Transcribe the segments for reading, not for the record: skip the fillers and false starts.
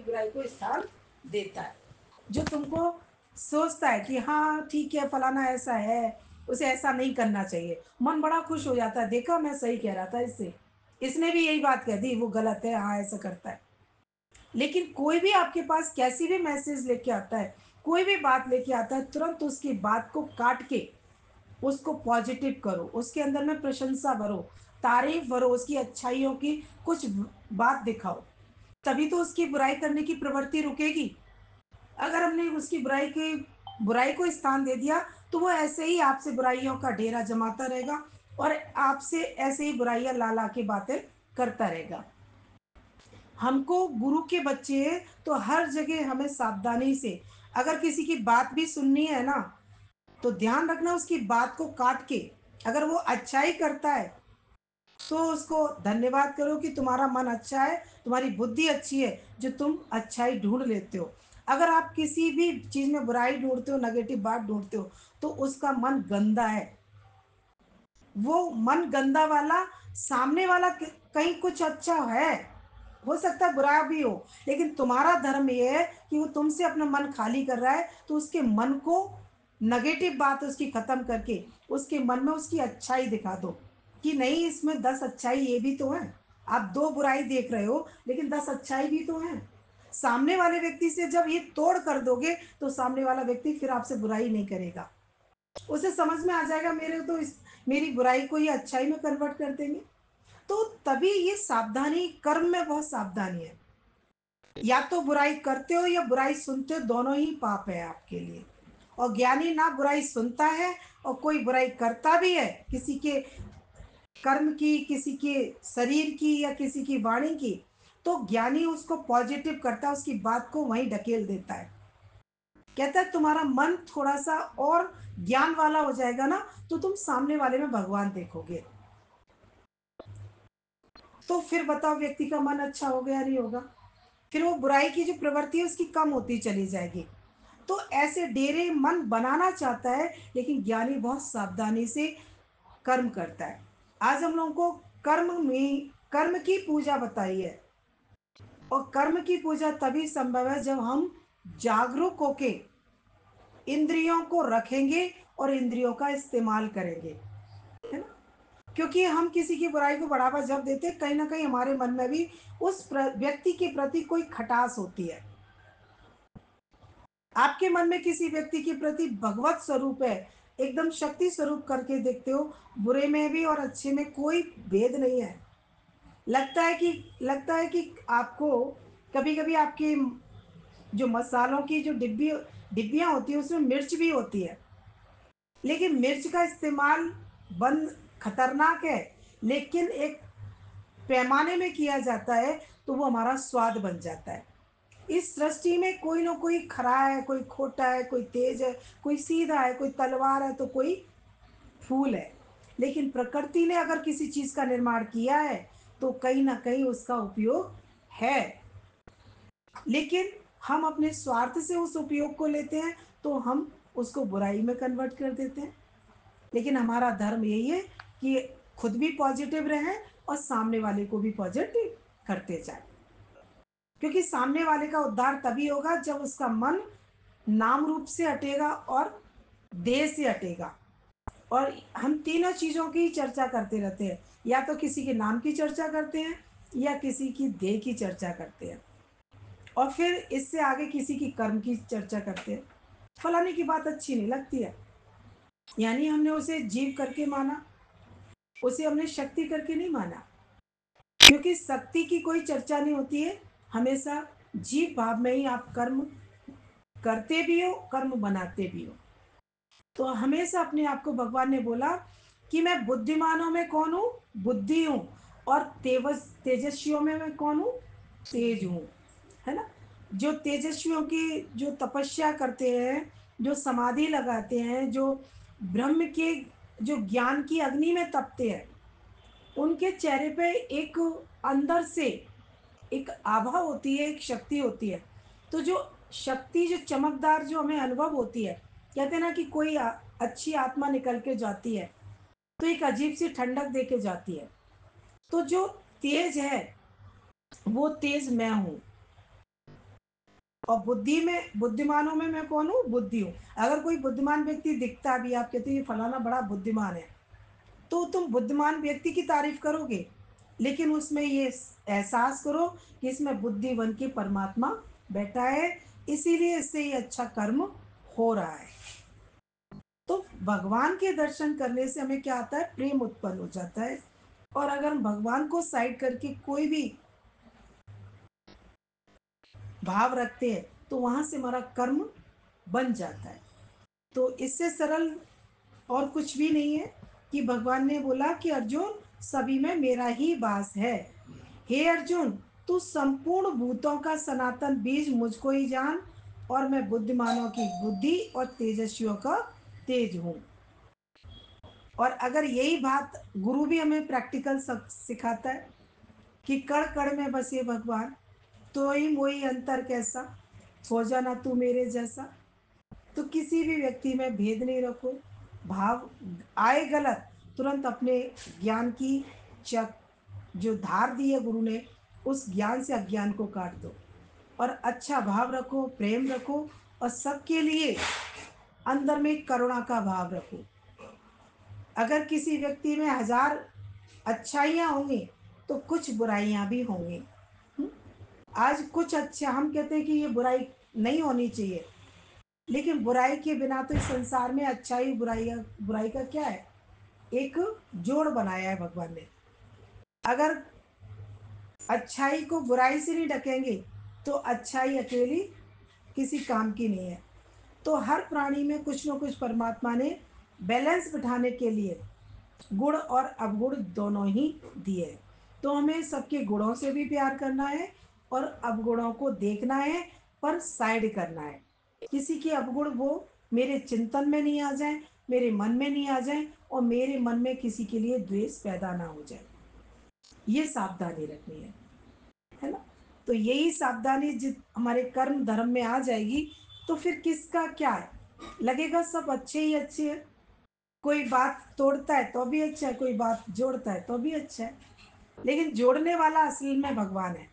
बुराई को स्थान देता है। जो तुमको सोचता है कि हाँ ठीक है फलाना ऐसा है, उसे ऐसा नहीं करना चाहिए, मन बड़ा खुश हो जाता है, देखा मैं सही कह रहा था इससे, इसने भी यही बात कह दी, वो गलत है, हाँ ऐसा करता है। लेकिन कोई भी आपके पास कैसी भी मैसेज लेके आता है, कोई भी बात लेके आता है, तुरंत उसकी बात को काट के उसको पॉजिटिव करो, उसके अंदर में प्रशंसा भरो, तारीफ भरो, उसकी अच्छाइयों की कुछ बात दिखाओ, तभी तो उसकी बुराई करने की प्रवृत्ति रुकेगी। अगर हमने उसकी बुराई को स्थान दे दिया, तो वो ऐसे ही आपसे बुराइयों का ढेरा जमाता रहेगा और आपसे ऐसे ही बुराइयां ला ला के बातें करता रहेगा। हमको गुरु के बच्चे हैं, तो हर जगह हमें सावधानी से, अगर किसी की बात भी सुननी है ना, तो ध्यान रखना उसकी बात को काट के, अगर वो अच्छाई करता है तो उसको धन्यवाद करो कि तुम्हारा मन अच्छा है, तुम्हारी बुद्धि अच्छी है जो तुम अच्छाई ढूंढ लेते हो। अगर आप किसी भी चीज़ में बुराई ढूंढते हो, नेगेटिव बात ढूंढते हो, तो उसका मन गंदा है। वो मन गंदा वाला, सामने वाला कहीं कुछ अच्छा है, हो सकता है बुरा भी हो, लेकिन तुम्हारा धर्म ये है कि वो तुमसे अपना मन खाली कर रहा है, तो उसके मन को नेगेटिव बात उसकी खत्म करके उसके मन में उसकी अच्छाई दिखा दो कि नहीं, इसमें 10 अच्छाई ये भी तो है। आप 2 बुराई देख रहे हो, लेकिन 10 अच्छाई भी तो है। सामने वाले व्यक्ति से जब ये तोड़ कर दोगे, तो सामने वाला व्यक्ति फिर आपसे बुराई नहीं करेगा, उसे समझ में आ जाएगा मेरे तो इस मेरी बुराई को ये अच्छाई में कन्वर्ट कर देंगे। तो तभी ये सावधानी, कर्म में बहुत सावधानी है। या तो बुराई करते हो या बुराई सुनते हो, दोनों ही पाप है आपके लिए। और ज्ञानी ना बुराई सुनता है, और कोई बुराई करता भी है किसी के कर्म की, किसी के शरीर की या किसी की वाणी की, तो ज्ञानी उसको पॉजिटिव करता है, उसकी बात को वहीं ढकेल देता है। कहता है तुम्हारा मन थोड़ा सा और ज्ञान वाला हो जाएगा ना, तो तुम सामने वाले में भगवान देखोगे। तो फिर बताओ व्यक्ति का मन अच्छा हो गया नहीं होगा, फिर वो बुराई की जो प्रवृत्ति है उसकी कम होती चली जाएगी। तो ऐसे डेरे मन बनाना चाहता है, लेकिन ज्ञानी बहुत सावधानी से कर्म करता है। आज हम लोगों को कर्म की पूजा बताई है, और कर्म की पूजा तभी संभव है जब हम जागरूक होके इंद्रियों को रखेंगे और इंद्रियों का इस्तेमाल करेंगे, है ना। क्योंकि हम किसी की बुराई को बढ़ावा जब देते हैं, कहीं ना कहीं हमारे मन में भी उस व्यक्ति के प्रति कोई खटास होती है। आपके मन में किसी व्यक्ति के प्रति भगवत स्वरूप है, एकदम शक्ति स्वरूप करके देखते हो, बुरे में भी और अच्छे में कोई भेद नहीं है। लगता है कि आपको कभी कभी आपके जो मसालों की जो डिब्बियां होती है उसमें मिर्च भी होती है, लेकिन मिर्च का इस्तेमाल बंद खतरनाक है, लेकिन एक पैमाने में किया जाता है तो वो हमारा स्वाद बन जाता है। इस सृष्टि में कोई ना कोई खरा है, कोई खोटा है, कोई तेज है, कोई सीधा है, कोई तलवार है, तो कोई फूल है। लेकिन प्रकृति ने अगर किसी चीज का निर्माण किया है, तो कहीं ना कहीं उसका उपयोग है। लेकिन हम अपने स्वार्थ से उस उपयोग को लेते हैं, तो हम उसको बुराई में कन्वर्ट कर देते हैं। लेकिन हमारा धर्म यही है कि खुद भी पॉजिटिव रहें और सामने वाले को भी पॉजिटिव करते जाए, क्योंकि सामने वाले का उद्धार तभी होगा जब उसका मन नाम रूप से हटेगा और देह से हटेगा। और हम तीनों चीज़ों की चर्चा करते रहते हैं, या तो किसी के नाम की चर्चा करते हैं, या किसी की देह की चर्चा करते हैं, और फिर इससे आगे किसी की कर्म की चर्चा करते हैं। फलाने की बात अच्छी नहीं लगती है, यानी हमने उसे जीव करके माना, उसे हमने शक्ति करके नहीं माना। क्योंकि शक्ति की कोई चर्चा नहीं होती है, हमेशा जीव भाव में ही आप कर्म करते भी हो, कर्म बनाते भी हो। तो हमेशा अपने आप को भगवान ने बोला कि मैं बुद्धिमानों में कौन हूँ, बुद्धि हूँ, और तेजस्वियों में मैं कौन हूँ, तेज हूँ, है ना। जो तेजस्वियों की जो तपस्या करते हैं, जो समाधि लगाते हैं, जो ब्रह्म के जो ज्ञान की अग्नि में तपते हैं, उनके चेहरे पे एक अंदर से एक आभा होती है, एक शक्ति होती है। तो जो शक्ति, जो चमकदार जो हमें अनुभव होती है, कहते हैं ना कि कोई अच्छी आत्मा निकल के जाती है, तो एक अजीब सी ठंडक दे के जाती है। तो जो तेज है, वो तेज मैं हूँ। और बुद्धिमानों में मैं कौन हूँ? बुद्धि हूँ। अगर कोई बुद्धिमान व्यक्ति दिखता भी, आप कहते हो ये फलाना बड़ा बुद्धिमान है, तो तुम बुद्धिमान व्यक्ति की तारीफ करोगे, लेकिन उसमें ये एहसास करो कि इसमें बुद्धि बन के परमात्मा बैठा है, इसीलिए इससे ये अच्छा कर्म हो रहा है। तो भगवान के दर्शन करने से हमें क्या आता है? प्रेम उत्पन्न हो जाता है। और अगर हम भगवान को साइड करके कोई भी भाव रखते हैं, तो वहां से हमारा कर्म बन जाता है। तो इससे सरल और कुछ भी नहीं है कि भगवान ने बोला कि अर्जुन, सभी में मेरा ही वास है। हे अर्जुन, तू संपूर्ण भूतों का सनातन बीज मुझको ही जान, और मैं बुद्धिमानों की बुद्धि और तेजस्वियों का तेज हूँ। और अगर यही बात गुरु भी हमें प्रैक्टिकल सिखाता है कि कण कण में बसे भगवान, तो ही मोही अंतर कैसा, हो जाना तू मेरे जैसा। तो किसी भी व्यक्ति में भेद नहीं रखो। भाव आए गलत, तुरंत अपने ज्ञान की चक जो धार दी है गुरु ने, उस ज्ञान से अज्ञान को काट दो। और अच्छा भाव रखो, प्रेम रखो, और सबके लिए अंदर में करुणा का भाव रखो। अगर किसी व्यक्ति में 1000 अच्छाइयाँ होंगी, तो कुछ बुराइयाँ भी होंगी। आज कुछ अच्छा हम कहते हैं कि ये बुराई नहीं होनी चाहिए, लेकिन बुराई के बिना तो इस संसार में अच्छाई बुराई का क्या है? एक जोड़ बनाया है भगवान ने। अगर अच्छाई को बुराई से नहीं ढकेंगे, तो अच्छाई अकेली किसी काम की नहीं है। तो हर प्राणी में कुछ न कुछ परमात्मा ने बैलेंस बिठाने के लिए गुण और अवगुण दोनों ही दिए हैं। तो हमें सबके गुणों से भी प्यार करना है, और अवगुणों को देखना है, पर साइड करना है। किसी के अवगुण वो मेरे चिंतन में नहीं आ जाए, मेरे मन में नहीं आ जाए, और मेरे मन में किसी के लिए द्वेष पैदा ना हो जाए। ये सावधानी रखनी है ना? तो यही सावधानी जित हमारे कर्म धर्म में आ जाएगी, तो फिर किसका क्या है? लगेगा सब अच्छे ही अच्छे हैं। कोई बात तोड़ता है तो भी अच्छा है, कोई बात जोड़ता है तो भी अच्छा है। लेकिन जोड़ने वाला असल में भगवान है,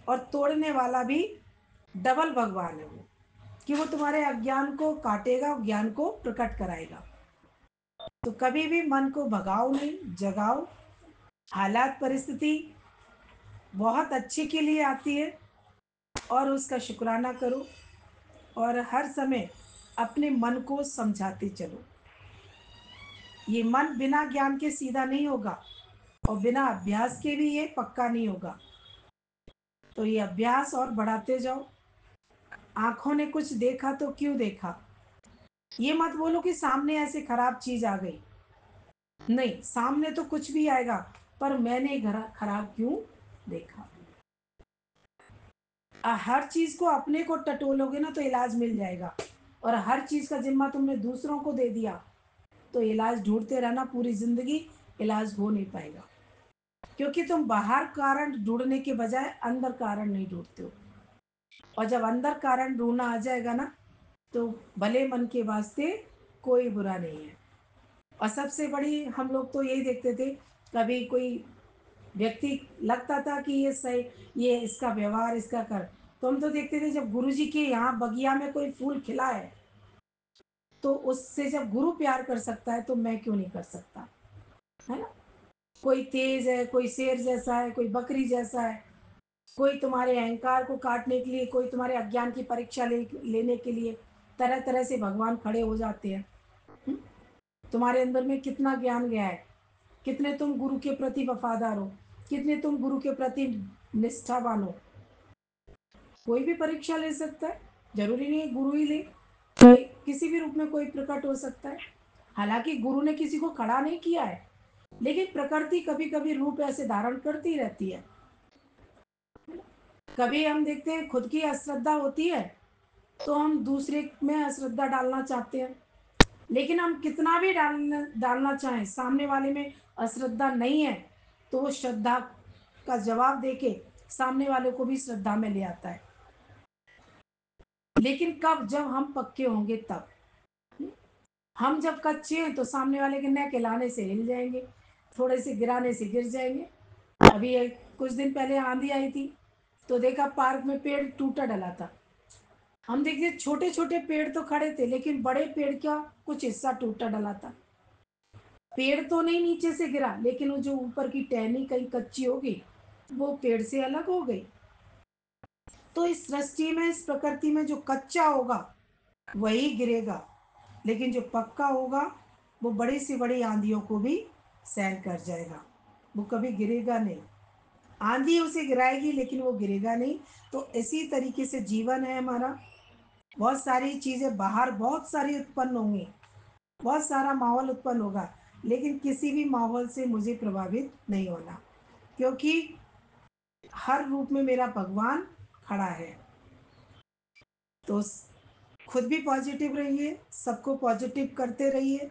और तोड़ने वाला भी डबल भगवान है वो, कि वो तुम्हारे अज्ञान को काटेगा, ज्ञान को प्रकट कराएगा। तो कभी भी मन को भगाओ नहीं, जगाओ। हालात परिस्थिति बहुत अच्छे के लिए आती है, और उसका शुक्राना करो। और हर समय अपने मन को समझाते चलो। ये मन बिना ज्ञान के सीधा नहीं होगा, और बिना अभ्यास के भी ये पक्का नहीं होगा। तो ये अभ्यास और बढ़ाते जाओ। आंखों ने कुछ देखा तो क्यों देखा, ये मत बोलो कि सामने ऐसे खराब चीज आ गई। नहीं, सामने तो कुछ भी आएगा, पर मैंने घर खराब क्यों देखा। हर चीज को अपने को टटोलोगे ना, तो इलाज मिल जाएगा। और हर चीज का जिम्मा तुमने दूसरों को दे दिया, तो इलाज ढूंढते रहना पूरी जिंदगी, इलाज हो नहीं पाएगा। क्योंकि तुम बाहर कारण ढूंढने के बजाय अंदर कारण नहीं ढूंढते हो। और जब अंदर कारण ढूंढना आ जाएगा ना, तो भले मन के वास्ते कोई बुरा नहीं है। और सबसे बड़ी हम लोग तो यही देखते थे, कभी कोई व्यक्ति लगता था कि ये सही, ये इसका व्यवहार, इसका कर, तो हम तो देखते थे जब गुरु जी के यहाँ बगिया में कोई फूल खिला है, तो उससे जब गुरु प्यार कर सकता है, तो मैं क्यों नहीं कर सकता? है ना? कोई तेज है, कोई शेर जैसा है, कोई बकरी जैसा है, कोई तुम्हारे अहंकार को काटने के लिए, कोई तुम्हारे अज्ञान की परीक्षा लेने के लिए, तरह तरह से भगवान खड़े हो जाते हैं। हम्म? तुम्हारे अंदर में कितना ज्ञान गया है, कितने तुम गुरु के प्रति वफादार हो, कितने तुम गुरु के प्रति निष्ठावान हो। कोई भी परीक्षा ले सकता है, जरूरी नहीं है गुरु ही ले। कोई किसी भी रूप में कोई प्रकट हो सकता है। हालांकि गुरु ने किसी को खड़ा नहीं किया है, लेकिन प्रकृति कभी कभी रूप ऐसे धारण करती रहती है। कभी हम देखते हैं खुद की अश्रद्धा होती है, तो हम दूसरे में अश्रद्धा डालना चाहते हैं। लेकिन हम कितना भी डालना चाहें, सामने वाले में अश्रद्धा नहीं है, तो वो श्रद्धा का जवाब देके सामने वाले को भी श्रद्धा में ले आता है। लेकिन कब? जब हम पक्के होंगे तब। हम जब कच्चे हैं, तो सामने वाले के नह हिलाने से हिल जाएंगे, थोड़े से गिराने से गिर जाएंगे। अभी कुछ दिन पहले आंधी आई थी, तो देखा पार्क में पेड़ टूटा डला था। हम देखिए छोटे छोटे पेड़ तो खड़े थे, लेकिन बड़े पेड़ का कुछ हिस्सा टूटा डला था। पेड़ तो नहीं नीचे से गिरा, लेकिन वो जो ऊपर की टहनी कहीं कच्ची हो गई, वो पेड़ से अलग हो गई। तो इस सृष्टि में, इस प्रकृति में जो कच्चा होगा वही गिरेगा, लेकिन जो पक्का होगा वो बड़ी से बड़ी आंधियों को भी सहन कर जाएगा, वो कभी गिरेगा नहीं। आंधी उसे गिराएगी लेकिन वो गिरेगा नहीं। तो इसी तरीके से जीवन है हमारा। बहुत सारी चीज़ें बाहर बहुत सारी उत्पन्न होंगी, बहुत सारा माहौल उत्पन्न होगा, लेकिन किसी भी माहौल से मुझे प्रभावित नहीं होना, क्योंकि हर रूप में मेरा भगवान खड़ा है। तो खुद भी पॉजिटिव रहिए, सबको पॉजिटिव करते रहिए।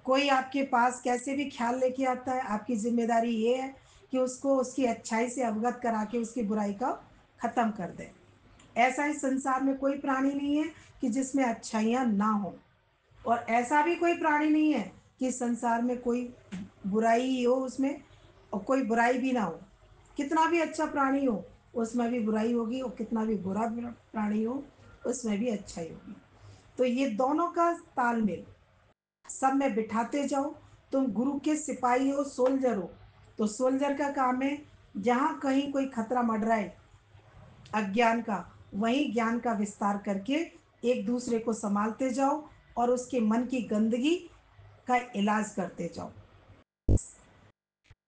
कोई आपके पास कैसे भी ख्याल लेके आता है, आपकी ज़िम्मेदारी ये है कि उसको उसकी अच्छाई से अवगत करा के उसकी बुराई का ख़त्म कर दें। ऐसा इस संसार में कोई प्राणी नहीं है कि जिसमें अच्छाइयाँ ना हो, और ऐसा भी कोई प्राणी नहीं है कि संसार में कोई बुराई हो उसमें, और कोई बुराई भी ना हो। कितना भी अच्छा प्राणी हो उसमें भी बुराई होगी, और कितना भी बुरा प्राणी हो उसमें भी अच्छाई होगी। तो ये दोनों का तालमेल सब में बिठाते जाओ। तुम गुरु के सिपाही हो, सोल्जर हो, तो सोल्जर का काम है जहाँ कहीं कोई खतरा मंडराए अज्ञान का, वहीं ज्ञान का विस्तार करके एक दूसरे को संभालते जाओ, और उसके मन की गंदगी का इलाज करते जाओ।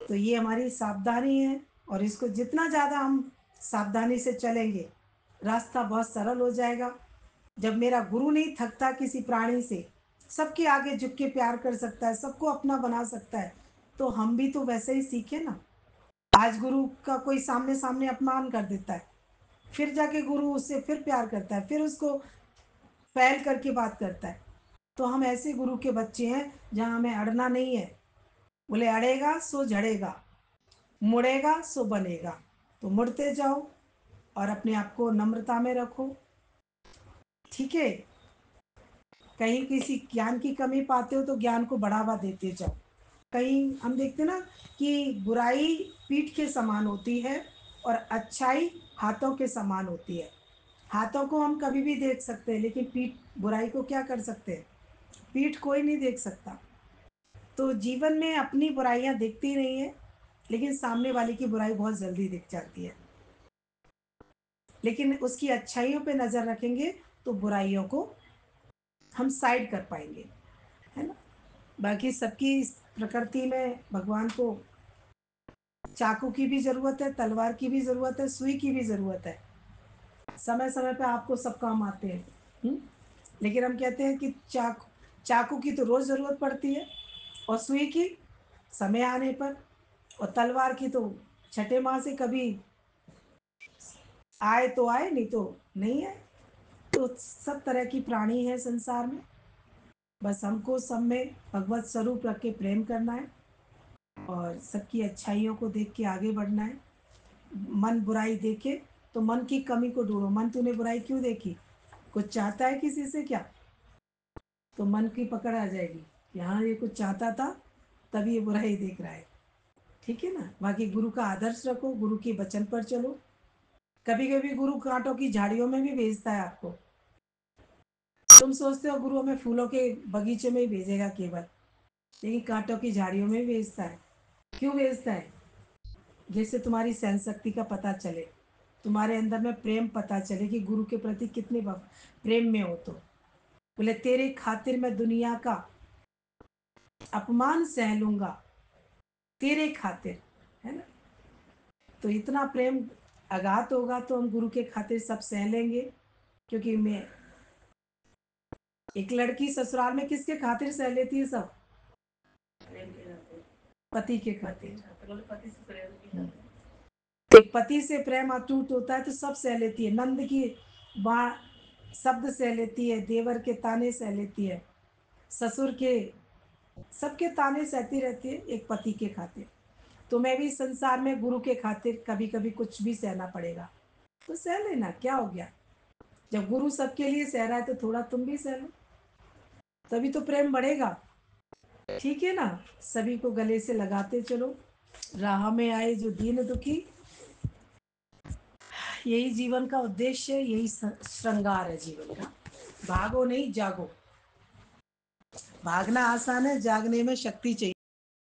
तो ये हमारी सावधानी है, और इसको जितना ज़्यादा हम सावधानी से चलेंगे, रास्ता बहुत सरल हो जाएगा। जब मेरा गुरु नहीं थकता किसी प्राणी से, सबके आगे झुक के प्यार कर सकता है, सबको अपना बना सकता है, तो हम भी तो वैसे ही सीखे ना। आज गुरु का कोई सामने सामने अपमान कर देता है, फिर जाके गुरु उससे फिर प्यार करता है, फिर उसको पहल करके बात करता है। तो हम ऐसे गुरु के बच्चे हैं जहाँ हमें अड़ना नहीं है। बोले अड़ेगा सो झड़ेगा, मुड़ेगा सो बनेगा। तो मुड़ते जाओ और अपने आप को नम्रता में रखो। ठीक है। कहीं किसी ज्ञान की कमी पाते हो तो ज्ञान को बढ़ावा देते जाओ। कहीं हम देखते ना कि बुराई पीठ के समान होती है और अच्छाई हाथों के समान होती है। हाथों को हम कभी भी देख सकते हैं, लेकिन पीठ, बुराई को क्या कर सकते हैं? पीठ कोई नहीं देख सकता। तो जीवन में अपनी बुराइयां दिखती नहीं है, लेकिन सामने वाले की बुराई बहुत जल्दी दिख जाती है। लेकिन उसकी अच्छाइयों पे नज़र रखेंगे तो बुराइयों को हम साइड कर पाएंगे, है ना। बाकी सबकी इस प्रकृति में भगवान को चाकू की भी ज़रूरत है, तलवार की भी ज़रूरत है, सुई की भी ज़रूरत है। समय समय पे आपको सब काम आते हैं। हुँ? लेकिन हम कहते हैं कि चाकू चाकू की तो रोज़ ज़रूरत पड़ती है, और सुई की समय आने पर, और तलवार की तो छठे माह से कभी आए तो आए, नहीं तो नहीं आए। तो सब तरह की प्राणी है संसार में। बस हमको सब में भगवत स्वरूप रख के प्रेम करना है, और सबकी अच्छाइयों को देख के आगे बढ़ना है। मन बुराई देखे तो मन की कमी को ढूंढो। मन तूने बुराई क्यों देखी? कुछ चाहता है किसी से क्या? तो मन की पकड़ आ जाएगी, यहाँ ये कुछ चाहता था तभी ये बुराई देख रहा है। ठीक है ना। बाकी गुरु का आदर्श रखो, गुरु के वचन पर चलो। कभी कभी गुरु कांटों की झाड़ियों में भी भेजता है आपको। तुम सोचते हो गुरु हमें फूलों के बगीचे में ही भेजेगा केवल, लेकिन कांटों की झाड़ियों में भी भेजता है। क्यों भेजता है? जिससे तुम्हारी सहन शक्ति का पता चले, तुम्हारे अंदर में प्रेम पता चले कि गुरु के प्रति कितने प्रेम में हो। तो बोले तेरे खातिर मैं दुनिया का अपमान सह लूंगा, तेरे खातिर, है ना। तो इतना प्रेम अगाध होगा तो हम गुरु के खातिर सब सह लेंगे। क्योंकि मैं, एक लड़की ससुराल में किसके खातिर सह लेती है सब? पति के खातिर। एक पति से प्रेम अटूट होता है तो सब सह लेती है। नंद की बा शब्द सह लेती है, देवर के ताने सह लेती है, ससुर के, सबके ताने सहती रहती है एक पति के खातिर। तो मैं भी संसार में गुरु के खातिर कभी कभी कुछ भी सहना पड़ेगा, तो सह लेना, क्या हो गया। जब गुरु सबके लिए सह रहा है तो थोड़ा तुम भी सह लो, तभी तो प्रेम बढ़ेगा। ठीक है ना। सभी को गले से लगाते चलो। राह में आए जो दीन दुखी, यही जीवन का उद्देश्य है, यही श्रृंगार है जीवन का। भागो नहीं, जागो। भागना आसान है, जागने में शक्ति चाहिए।